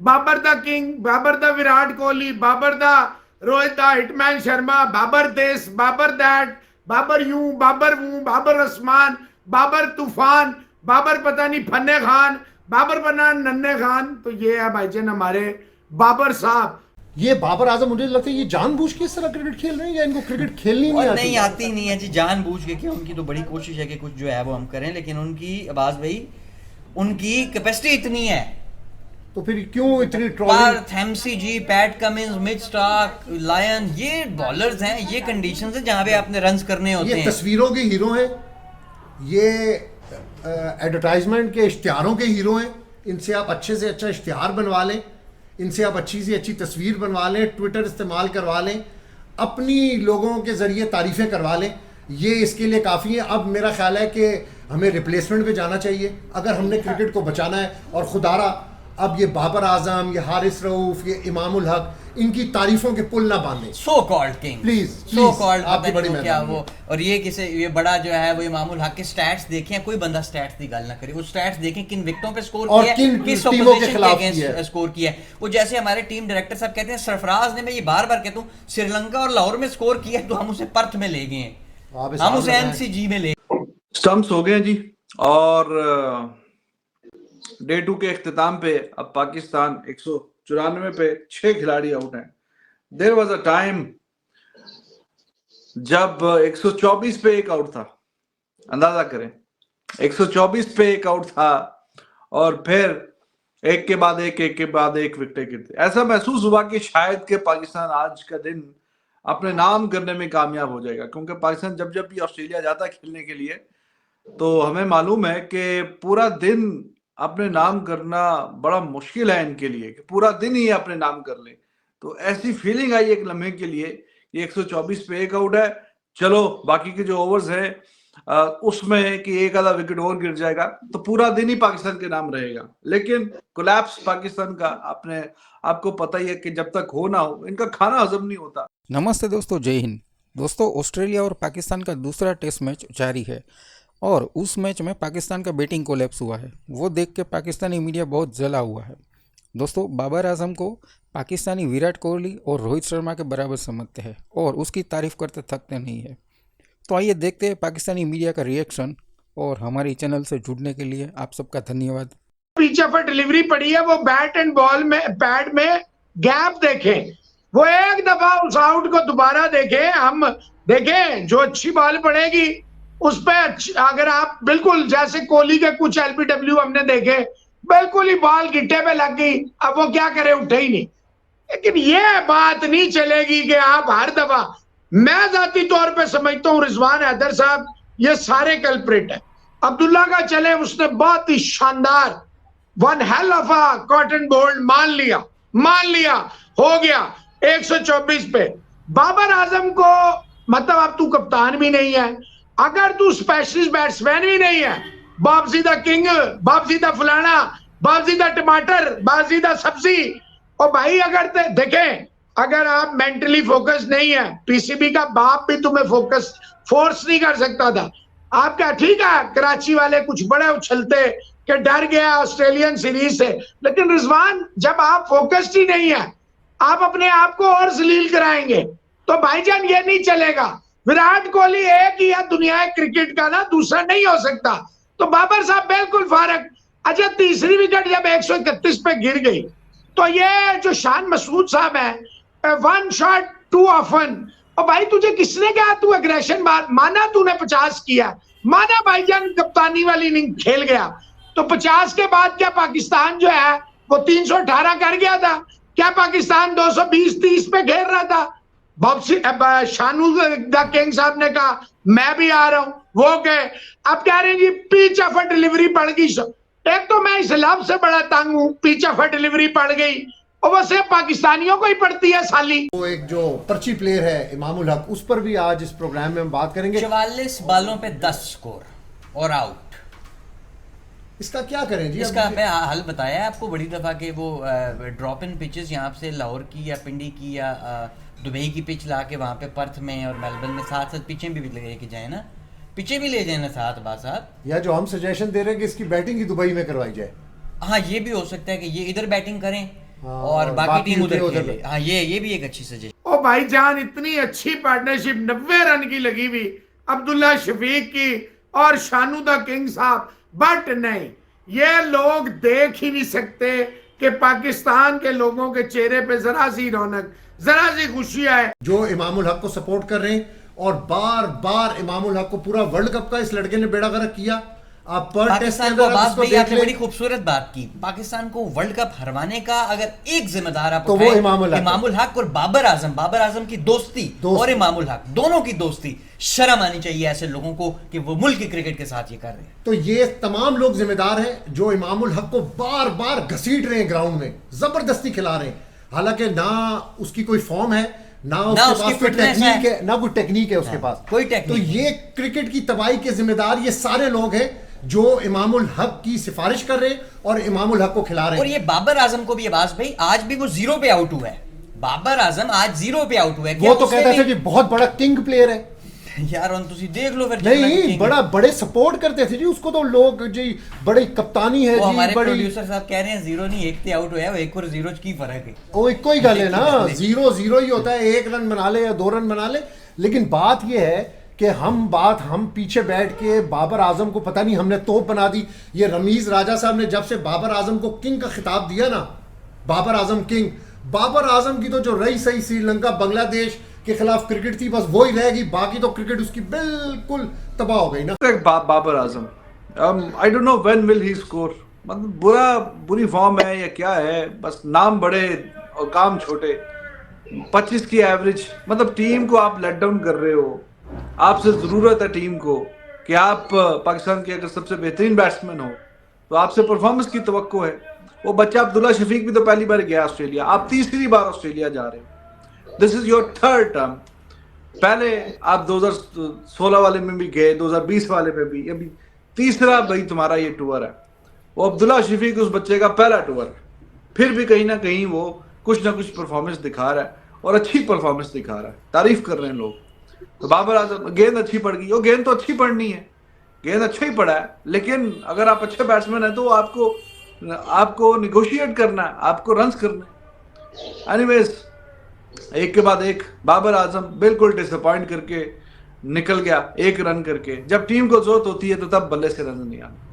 Babar the king, Babar the Virat Kohli, Babar the Rohit the hitman Sharma, Babar this, Babar that, Babar यूं, बाबर वूं, बाबर उस्मान, बाबर तूफान, बाबर पता नहीं फन्ने खान, बाबर बना नन्हे खान। तो ये है भाईजान हमारे बाबर साहब। ये बाबर आजम, मुझे लगता है ये जानबूझ के इस तरह क्रिकेट खेल रहे हैं या इनको क्रिकेट खेलनी नहीं और आती? नहीं आती नहीं है जी, जानबूझ के क्या, उनकी तो बड़ी कोशिश है कि कुछ जो है वो हम करें, लेकिन उनकी अब्बास भाई उनकी कैपेसिटी इतनी है। तो फिर क्यों इतनी trolling? Perth MCG, Pat Cummins, Mitch Starc, Lyon, ये बॉलर्स हैं, ये कंडीशंस हैं जहां पे आपने रन्स करने होते ये हैं। तस्वीरों के हीरो हैं, ये एडवर्टाइजमेंट के इश्तिहारों के हीरो हैं। इनसे आप अच्छे से अच्छा इश्तिहार बनवा लें, इनसे आप अच्छी से अच्छी तस्वीर बनवा लें, ट्विटर इस्तेमाल करवा लें, अपनी लोगों के ज़रिए तारीफ़ें करवा लें, ये इसके लिए काफ़ी है। अब मेरा ख्याल है कि हमें रिप्लेसमेंट पे जाना चाहिए अगर हमने क्रिकेट को बचाना है। और खुदारा अब ये बाबर आजम, ये हारिस रऊफ, ये इमामुल हक, इनकी तारीफों के पुल ना बांधें। So called king, please so called, आपकी बड़ी क्या मेहरबानी वो। और ये किसे, ये बड़ा जो है वो इमामुल हक के स्टैट्स देखें, कोई बंदा स्टैट्स की गल ना करे, वो स्टैट्स देखें किन विकेटों पे स्कोर और किया है, किन किस टीमों के ऑपोजिशन खिलाफ के अगेंस्ट स्कोर किया है। वो जैसे हमारे टीम डायरेक्टर साहब कहते हैं, सरफराज ने, मैं ये बार बार कहता हूँ, श्रीलंका और लाहौर में स्कोर किया तो हम उसे पर्थ में ले गए हैं, हम उसे एनसीजी में ले। स्टंप्स हो गए जी। और डे 2 के इख्तिताम पे अब पाकिस्तान 194 पे 6 खिलाड़ी आउट हैं। देयर वाज अ टाइम जब 124 पे एक आउट था, अंदाजा करें, 124 पे एक आउट था और फिर एक के बाद एक विकेट गिरते। ऐसा महसूस हुआ कि शायद के पाकिस्तान आज का दिन अपने नाम करने में कामयाब हो जाएगा, क्योंकि पाकिस्तान जब जब भी ऑस्ट्रेलिया जाता है खेलने के लिए तो हमें मालूम है कि पूरा दिन अपने नाम करना बड़ा मुश्किल है इनके लिए, कि पूरा दिन ही अपने नाम कर ले। तो ऐसी फीलिंग आई एक लम्हे के लिए, ये 124 पे एक आउट है, चलो बाकी के जो ओवर्स हैं उसमें कि एक आधा विकेट और गिर जाएगा तो पूरा दिन ही पाकिस्तान के नाम रहेगा। लेकिन कोलैप्स पाकिस्तान का अपने आपको पता ही है कि जब तक हो ना हो इनका खाना हजम नहीं होता। नमस्ते दोस्तों, जय हिंद। दोस्तों, ऑस्ट्रेलिया और पाकिस्तान का दूसरा टेस्ट मैच जारी है और उस मैच में पाकिस्तान का बैटिंग कोलैप्स हुआ है। वो देख के पाकिस्तानी मीडिया बहुत जला हुआ है। दोस्तों, बाबर आजम को पाकिस्तानी विराट कोहली और रोहित शर्मा के बराबर समझते हैं और उसकी तारीफ करते थकते नहीं है। तो आइए देखते हैं पाकिस्तानी मीडिया का रिएक्शन। और हमारी चैनल से जुड़ने के लिए आप सबका धन्यवाद। पीछे पर डिलीवरी पड़ी है, वो बैट एंड बॉल में, पैड में गैप देखें, वो एक दफा उस आउट को दोबारा देखें, हम देखें जो अच्छी बॉल पड़ेगी उस पे अगर आप बिल्कुल जैसे कोहली के कुछ एलबीडब्ल्यू हमने देखे, बिल्कुल ही बॉल गिट्टे पे लग गई, अब वो क्या करे, उठे ही नहीं। लेकिन ये बात नहीं चलेगी कि आप हर दफा, मैं जाती तौर पे समझता हूं रिजवान हैदर साहब ये सारे कल्प्रिट है। अब्दुल्ला का चले, उसने बहुत ही शानदार one hell of a caught and bowled मान लिया, हो गया 124 पे। बाबर आजम को मतलब अब तू कप्तान भी नहीं है, अगर तू स्पेशलिस्ट बैट्समैन भी नहीं है, बाबजी द किंग, बाबजी द फलाना, बाबजी द टमाटर, बाबजी द सब्जी। और भाई अगर देखें, अगर आप मेंटली फोकस नहीं है, पीसीबी का बाप भी तुम्हें फोकस फोर्स नहीं कर सकता था। आप क्या, ठीक है कराची वाले कुछ बड़े उछलते कि डर गया ऑस्ट्रेलियन सीरीज से, लेकिन रिजवान जब आप फोकस्ड ही नहीं है, आप अपने आप को और जलील कराएंगे तो भाईजान ये नहीं चलेगा। विराट कोहली एक ही है दुनिया क्रिकेट का ना, दूसरा नहीं हो सकता। तो बाबर साहब बिल्कुल फारक। अच्छा, तीसरी विकेट जब 131 पे गिर गई तो ये जो शान मसूद साहब है, वन शॉट टू ऑफन। और भाई तुझे किसने कहा तू एग्रेशन माना, तूने 50 किया, माना भाईजान कप्तानी वाली इनिंग खेल गया, तो 50 के बाद क्या पाकिस्तान जो है वो 318 कर गया था? क्या पाकिस्तान 220-30 पे घेर रहा था? शानू द किंग साहब ने कहा मैं भी आ रहा हूं, वो गए। अब कह रहे हैं जी पिच ऑफ डिलीवरी पड़ गई। एक तो मैं इस लफ्ज से बड़ा तंग हूं, पिच ऑफ डिलीवरी पड़ गई, और वो सिर्फ पाकिस्तानियों को ही पड़ती है साली। वो एक जो पर्ची प्लेयर है इमामुल हक, उस पर भी आज इस प्रोग्राम में हम बात करेंगे। 44 बालों पे 10 स्कोर और आउट। इसका क्या करें जी? इसका मैं हल बताया है आपको बड़ी दफा के, वो ड्रॉप इन पिचेस यहाँ से लाहौर की या पिंडी की या दुबई की पिच ला के वहाँ पे पर्थ में और मेलबर्न में साथ साथ पिचें भी लेके जाए ना, पिचें भी ले जाए ना साथ बात साहब। या जो हम सजेशन दे रहे हैं कि इसकी बैटिंग ही दुबई में करवाई जाए। हाँ, ये भी हो सकता है कि ये इधर बैटिंग करें, और बाकी टीम उधर खेले। हाँ, ये भी एक अच्छी सजेशन। ओ भाईजान, इतनी अच्छी पार्टनरशिप 90 रन की लगी हुई अब्दुल्ला शफीक की और शानू द किंग साहब, बट नहीं, ये लोग देख ही नहीं सकते कि पाकिस्तान के लोगों के चेहरे पे जरा सी रौनक, जरा सी खुशी आए। जो इमामुल हक को सपोर्ट कर रहे हैं और बार बार इमामुल हक को पूरा वर्ल्ड कप का इस लड़के ने बेड़ा गर्क किया। आप पर पाकिस्तान को बात भाई आपने बड़ी खूबसूरत बात की। पाकिस्तान को वर्ल्ड कप हरवाने का अगर एक जिम्मेदार आप तो वो इमामुल हक और बाबर आजम की दोस्ती और इमामुल हक दोनों की दोस्ती। शर्म आनी चाहिए ऐसे लोगों को कि वो मुल्क की क्रिकेट के साथ ये कर रहे हैं। तो ये तमाम लोग जिम्मेदार हैं जो इमामुल हक को बार बार घसीट रहे हैं, ग्राउंड में जबरदस्ती खिला रहे हैं। हालांकि ना उसकी कोई फॉर्म है, ना उसके पास कोई टेक्निक है, ना कोई टेक्निक है उसके पास कोई टेक्निक। तो ये क्रिकेट की तबाही के जिम्मेदार ये सारे लोग हैं जो इमामुल हक की सिफारिश कर रहे हैं और इमामुल हक को खिला रहे हैं। और ये बाबर आजम को भी आवाज भाई, आज भी वो 0 पे आउट हुआ है। बाबर आजम आज 0 पे आउट हुआ है। वो तो कहते थे कि बहुत बड़ा किंग प्लेयर है यार, और तुसी देख लो फिर। नहीं, बड़े सपोर्ट करते थे जी उसको, तो लोग जी बड़ी कप्तानी है जी। हमारे बड़ी प्रोड्यूसर साहब कह रहे हैं 0 नहीं 1 पे आउट हुआ है, 1 और 0 की फर्क है। वो एक कोई गल है ना, 0-0 ही होता है, 1 रन बना ले या 2 रन बना ले। लेकिन बात ये है कि हम पीछे बैठ के बाबर आजम को पता नहीं हमने तोप बना दी। ये रमीज राजा साहब ने जब से बाबर आजम को किंग का खिताब दिया ना, बाबर आजम किंग, बाबर आजम की तो जो रही सही श्रीलंका बांग्लादेश के खिलाफ क्रिकेट थी बस वो ही रहेगी, बाकी तो क्रिकेट उसकी बिल्कुल तबाह हो गई ना। Babar Azam, I don't know when will he score. मतलब बुरी फॉर्म है या क्या है, बस नाम बड़े और काम छोटे। 25 की एवरेज, मतलब टीम को आप लेट डाउन कर रहे हो। आपसे जरूरत है टीम को कि आप पाकिस्तान के अगर सबसे बेहतरीन बैट्समैन हो तो आपसे परफॉर्मेंस की तवक्को है। वो बच्चा अब्दुल्ला शफीक भी तो पहली बार गया ऑस्ट्रेलिया, आप तीसरी बार ऑस्ट्रेलिया जा रहे हो। This is your third term. पहले आप 2016 वाले में भी गए, 2020 वाले में भी, अभी तीसरा भाई तुम्हारा ये टूर है। वो अब्दुल्ला शफीक उस बच्चे का पहला टूर है, फिर भी कहीं ना कहीं वो कुछ ना कुछ परफॉर्मेंस दिखा रहा है और अच्छी परफॉर्मेंस दिखा रहा है, तारीफ कर रहे हैं लोग। तो बाबर आजम, गेंद अच्छी पड़ गई, वो गेंद तो अच्छी पड़नी है, गेंद अच्छा ही पड़ा है, लेकिन अगर आप अच्छे बैट्समैन हैं तो आपको निगोशिएट करना है, आपको रन्स करना है। एनीवेज, एक के बाद एक बाबर आजम बिल्कुल डिसअपॉइंट करके निकल गया 1 रन करके। जब टीम को जरूरत होती है तो तब बल्ले से रन नहीं आना।